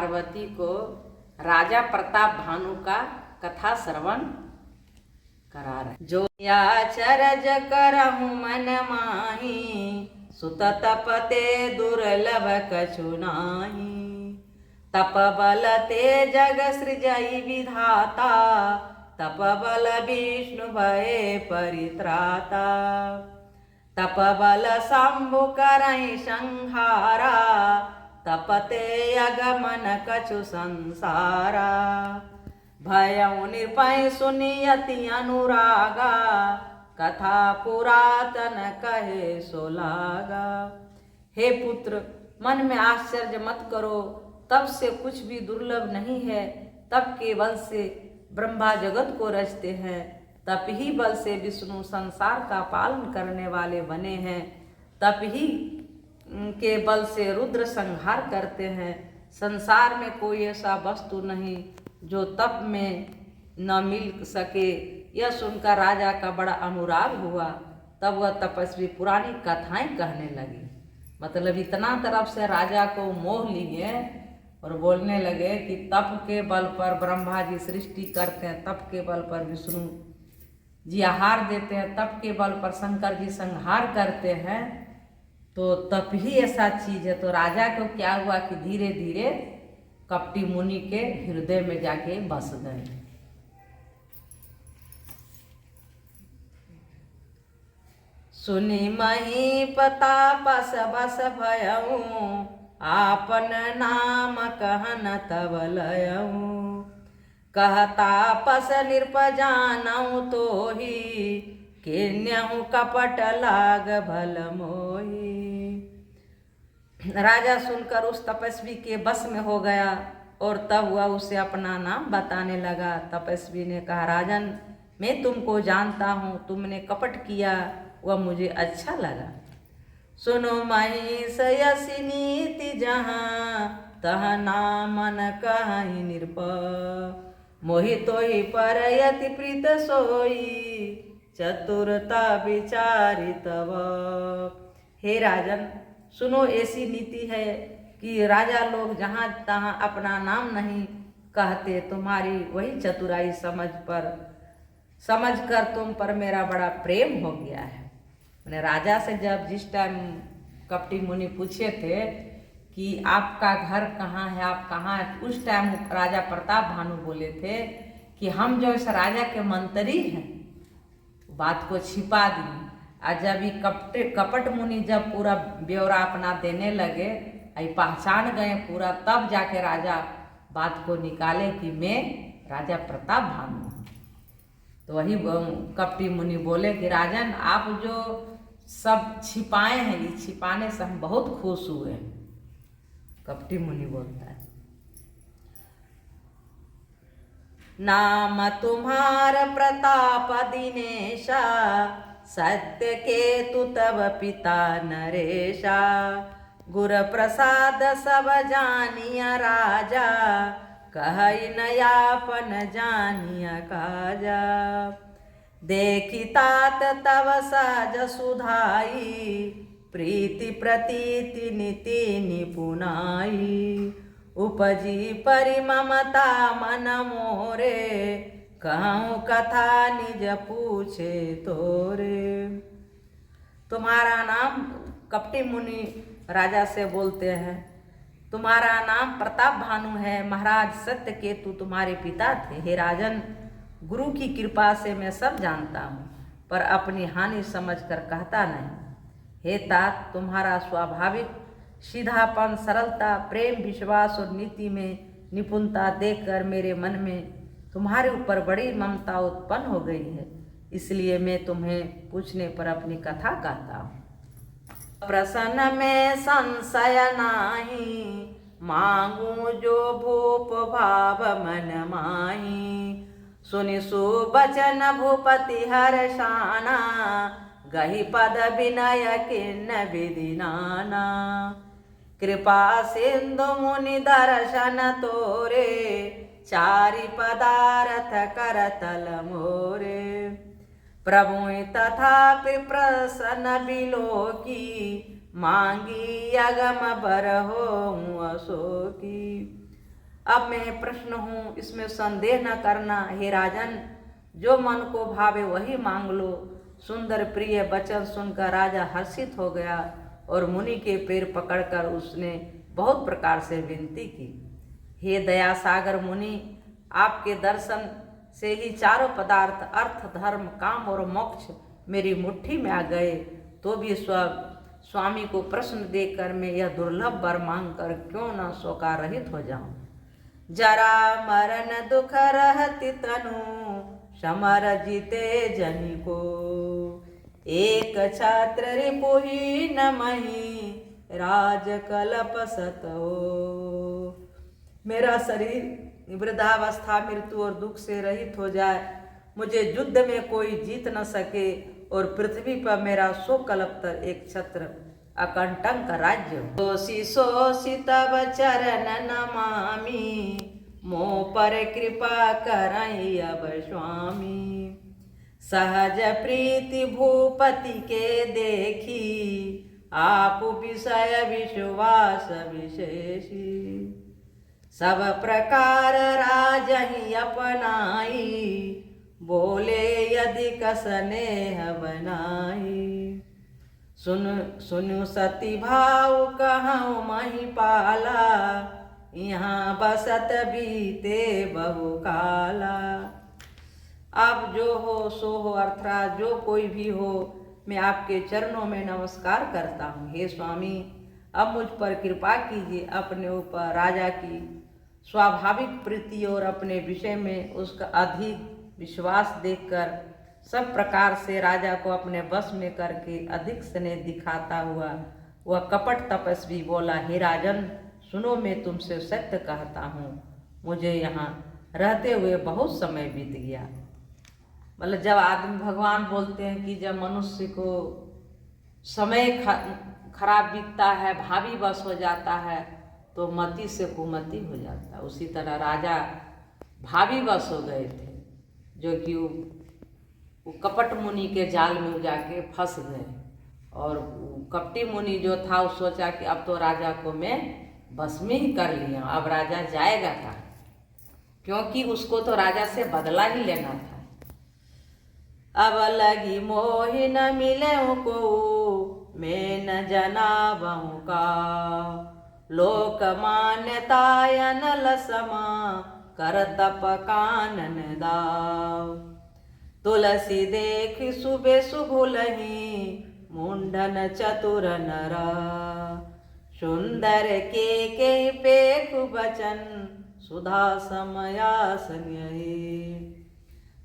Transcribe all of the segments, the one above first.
पार्वती को राजा प्रताप भानु का कथा श्रवण करा रहे। जो याचरज करहु मन माही, सुत तपते दुर्लभ कछु नाही। तप बल ते जग सृजई विधाता, तप बल विष्णु भये परित्राता। तप बल शंभु करहि संहारा, तपते अगमन कछु संसारा। भयउ निरपय सुनियति अनुरागा, कथा पुरातन कहे सो लागा। हे पुत्र, मन में आश्चर्य मत करो, तप से कुछ भी दुर्लभ नहीं है। तप के बल से ब्रह्मा जगत को रचते हैं, तप ही बल से विष्णु संसार का पालन करने वाले बने हैं। तप ही के बल से रुद्र संहार करते हैं। संसार में कोई ऐसा वस्तु नहीं जो तप में न मिल सके। यह सुनकर राजा का बड़ा अनुराग हुआ। तब वह तपस्वी पुरानी कथाएं कहने लगी। मतलब इतना तरफ से राजा को मोह लिए और बोलने लगे कि तप के बल पर ब्रह्मा जी सृष्टि करते हैं, तप के बल पर विष्णु जी आहार देते हैं, तप के बल पर शंकर जी संहार करते हैं। तो तप ही ऐसा चीज है। तो राजा को क्या हुआ कि धीरे धीरे कपटी मुनि के हृदय में जाके बस गए। सुनि महीपता पस बस भयऊ, आपन नाम कहन तब लयऊ। कहता पस निरप जानऊ तोही, किन्यहु कपट लाग भल मोही। राजा सुनकर उस तपस्वी के बस में हो गया और तब वह उसे अपना नाम बताने लगा। तपस्वी ने कहा, राजन, मैं तुमको जानता हूँ, तुमने कपट किया, वह मुझे अच्छा लगा। सुनो महिष यसी नीति जहाँ, तह नामन कहि निरप। मोहि तोहि पर यति प्रीत सोई, चतुरता विचारी तब। हे राजन, सुनो, ऐसी नीति है कि राजा लोग जहाँ तहाँ अपना नाम नहीं कहते। तुम्हारी वही चतुराई समझ कर तुम पर मेरा बड़ा प्रेम हो गया है। मैंने राजा से जब जिस टाइम कपटी मुनि पूछे थे कि आपका घर कहाँ है, आप कहाँ है, उस टाइम राजा प्रताप भानु बोले थे कि हम जो इस राजा के मंत्री हैं, बात को छिपा दी। और जब ये कपट मुनि जब पूरा ब्यौरा अपना देने लगे, पहचान गए पूरा, तब जाके राजा बात को निकाले कि मैं राजा प्रताप भानु हूँ। तो वही कपटी मुनि बोले कि राजन, आप जो सब छिपाए हैं, ये छिपाने से हम बहुत खुश हुए। कपटी मुनि बोलता है, नाम तुम्हार प्रताप दिनेशा, सत्य केतु तब पिता नरेशा। गुर प्रसाद सब जानिया राजा, कहई नयापन जानिया काजा। देखी तात तव साज सुधाई, प्रीति प्रतीति नीति निपुनाई। उपजी परिममता मन मोरे, कहूँ कथा निज पूछे तोरे। तुम्हारा नाम, कपटी मुनि राजा से बोलते हैं, तुम्हारा नाम प्रताप भानु है। महाराज सत्य केतु तुम्हारे पिता थे। हे राजन, गुरु की कृपा से मैं सब जानता हूँ, पर अपनी हानि समझकर कहता नहीं। हे तात, तुम्हारा स्वाभाविक सीधापन, सरलता, प्रेम, विश्वास और नीति में निपुणता देखकर मेरे मन में तुम्हारे ऊपर बड़ी ममता उत्पन्न हो गई है। इसलिए मैं तुम्हें पूछने पर अपनी कथा कहता हूँ। प्रसन्न में संशय नाही, मांगू जो भूप भाव मन माही। सुनि सुबचन भूपति हर्षाना, गहि पद विनय किन्न विधि नाना। कृपा सिंधु मुनि दर्शन तोरे, चारि पदार्थ करतल मोरे। प्रभु तथापि प्रसन्न बिलोकी, मांगी अगम बर हो अशोकी। अब मैं प्रश्न हूँ, इसमें संदेह न करना। हे राजन, जो मन को भावे वही मांग लो। सुंदर प्रिय वचन सुनकर राजा हर्षित हो गया और मुनि के पैर पकड़कर उसने बहुत प्रकार से विनती की। हे दया सागर मुनि, आपके दर्शन से ही चारों पदार्थ अर्थ धर्म काम और मोक्ष मेरी मुट्ठी में आ गए, तो भी स्वामी को प्रश्न देकर मैं यह दुर्लभ वर मांग कर क्यों न शोकार रहित हो जाऊं। जरा मरण दुख रहति तनु समर जीते जनि को, एक छात्र रिपुहि न मही राज कलप सत हो। मेरा शरीर वृद्धावस्था मृत्यु और दुख से रहित हो जाए, मुझे युद्ध में कोई जीत न सके और पृथ्वी पर मेरा सो कल्पतर एक छत्र अकंटक राज्य हो। सोसी सोसी तब चरण नमामि, मोह पर कृपा करई अब स्वामी। सहज प्रीति भूपति के देखी, आप विषय विश्वास विशेषी। सब प्रकार राजहि अपनाई, बोले यदि कसनेह बनाई। सुनु सती भाव कहूँ महिपाला, यहाँ बसत बीते बहु काला। आप जो हो सो हो, अर्थात जो कोई भी हो, मैं आपके चरणों में नमस्कार करता हूँ। हे स्वामी, अब मुझ पर कृपा कीजिए। अपने ऊपर राजा की स्वाभाविक प्रीति और अपने विषय में उसका अधिक विश्वास देखकर सब प्रकार से राजा को अपने बस में करके अधिक स्नेह दिखाता हुआ वह कपट तपस्वी बोला, हे राजन, सुनो, मैं तुमसे सत्य कहता हूँ, मुझे यहाँ रहते हुए बहुत समय बीत गया। मतलब जब आदमी, भगवान बोलते हैं कि जब मनुष्य को समय खराब बीतता है, भावी बस हो जाता है, तो मति से कुमति हो जाता है। उसी तरह राजा भावी बस हो गए थे, जो कि वो कपट मुनि के जाल में जाके फंस गए। और कपटी मुनि जो था वो सोचा कि अब तो राजा को मैं बस में ही कर लिया, अब राजा जाएगा कहाँ, क्योंकि उसको तो राजा से बदला ही लेना था। अब लगी मोहि न मिले को, मैं न जनाबहु का। लोक मान्यताय नल समा, कर तप कानन दाव। तुलसी देख सुबे सुभुलहि, मुंडन चतुर नरा। सुंदर के पेख बचन, सुधा समया संयहि।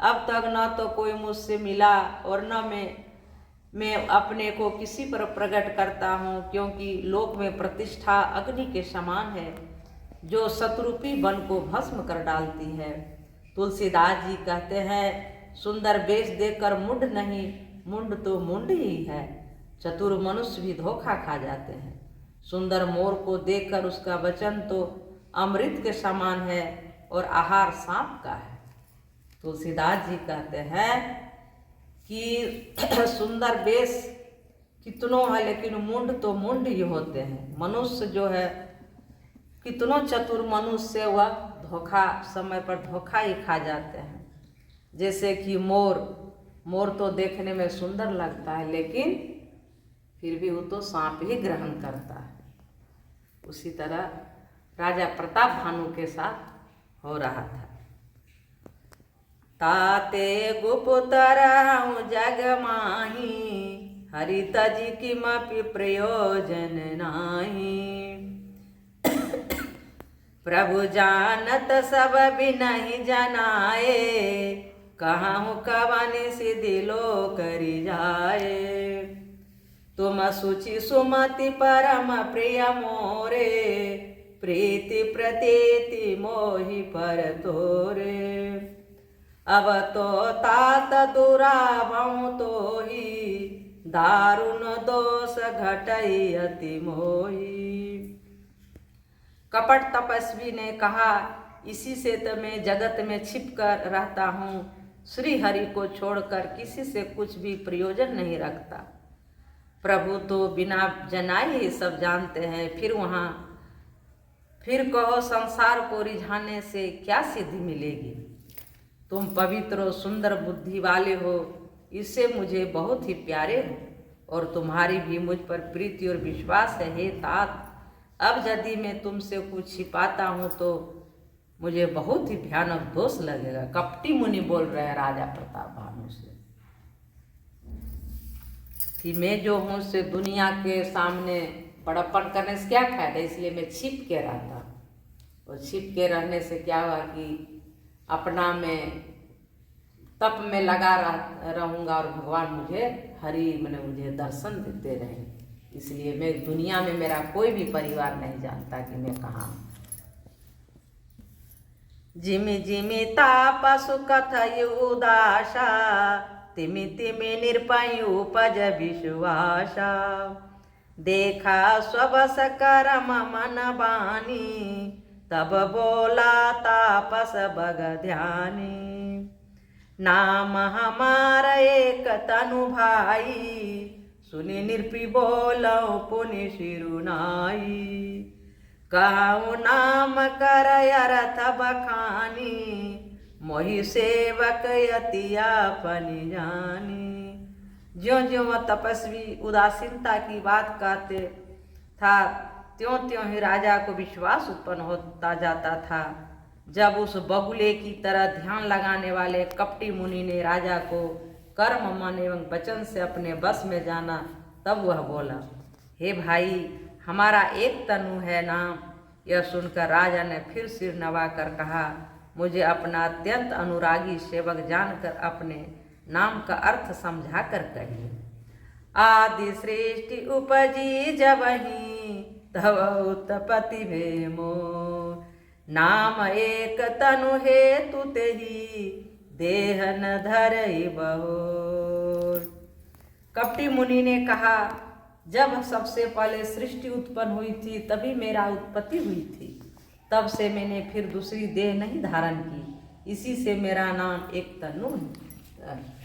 अब तक न तो कोई मुझसे मिला और न मैं अपने को किसी पर प्रकट करता हूँ, क्योंकि लोक में प्रतिष्ठा अग्नि के समान है, जो शत्रुपी वन को भस्म कर डालती है। तुलसीदास जी कहते हैं, सुंदर वेश देखकर मुंड नहीं, मुंड तो मुंड ही है। चतुर मनुष्य भी धोखा खा जाते हैं। सुंदर मोर को देखकर उसका वचन तो अमृत के समान है और आहार सांप का है। तुलसीदास जी कहते हैं कि सुंदर वेश कितनों है, लेकिन मुंड तो मुंड ही होते हैं। मनुष्य जो है, कितनों चतुर मनुष्य वह धोखा, समय पर धोखा ही खा जाते हैं। जैसे कि मोर तो देखने में सुंदर लगता है, लेकिन फिर भी वो तो सांप ही ग्रहण करता है। उसी तरह राजा प्रताप भानु के साथ हो रहा था। ताते गुप्तर जग माही, हरित जी किमपि प्रयोजन नाही। प्रभु जानत सब बिनहि जनाए, कहूँ कवन सिद्धि लो करी जाए। तुम सुचि सुमति परम प्रिय मोरे, प्रीति प्रतीति मोहि पर तोरे। अब तो तात दुरावहु तो ही, दारुण दोष घटई अति मोही। कपट तपस्वी ने कहा, इसी से तो मैं जगत में छिप कर रहता हूँ, श्री हरि को छोड़कर किसी से कुछ भी प्रयोजन नहीं रखता। प्रभु तो बिना जनाए ही सब जानते हैं, फिर वहाँ फिर कहो संसार को रिझाने से क्या सिद्धि मिलेगी। तुम पवित्र और सुंदर बुद्धि वाले हो, इससे मुझे बहुत ही प्यारे हो, और तुम्हारी भी मुझ पर प्रीति और विश्वास है। हे तात, अब यदि मैं तुमसे कुछ छिपाता हूँ तो मुझे बहुत ही भयानक दोष लगेगा। कपटी मुनि बोल रहे हैं राजा प्रताप भानु से कि मैं जो हूँ से दुनिया के सामने बड़प्पन करने से क्या फायदा, इसलिए मैं छिप के रहता। और छिप के रहने से क्या हुआ कि अपना मैं तप में लगा रहूँगा और भगवान मुझे मुझे दर्शन देते रहें। इसलिए मैं दुनिया में मेरा कोई भी परिवार नहीं जानता कि मैं कहाँ हूँ। जिमि जिमि तापसु कथयु उदासा, तिमि तिमि निरपयु उपज विश्वासा। देखा स्वबस करम मन बानी, तब बोला तापस बग ध्यानी। नाम हमार एक तनु भाई, सुनि निरपि बोलऊ पुनि शिरुनाई। कहूँ नाम कर अर्थ बखानी, मोहि सेवक यतिया फनि जानी। ज्यों ज्यों वह तपस्वी उदासीनता की बात कहते था, त्यों त्यों ही राजा को विश्वास उत्पन्न होता जाता था। जब उस बगुले की तरह ध्यान लगाने वाले कपटी मुनि ने राजा को कर्म, मन एवं वचन से अपने बस में जाना, तब वह बोला, हे भाई, हमारा एक तनु है नाम। यह सुनकर राजा ने फिर सिर नवाकर कहा, मुझे अपना अत्यंत अनुरागी सेवक जानकर अपने नाम का अर्थ समझा कर कहिए। आदि सृष्टि उपजी जबहि, तब उत्पत्ति भे मोह। नाम एक तनु हेतु तेहि, देह न धरई बहोर। कपटी मुनि ने कहा, जब सबसे पहले सृष्टि उत्पन्न हुई थी तभी मेरा उत्पत्ति हुई थी। तब से मैंने फिर दूसरी देह नहीं धारण की, इसी से मेरा नाम एक तनु है।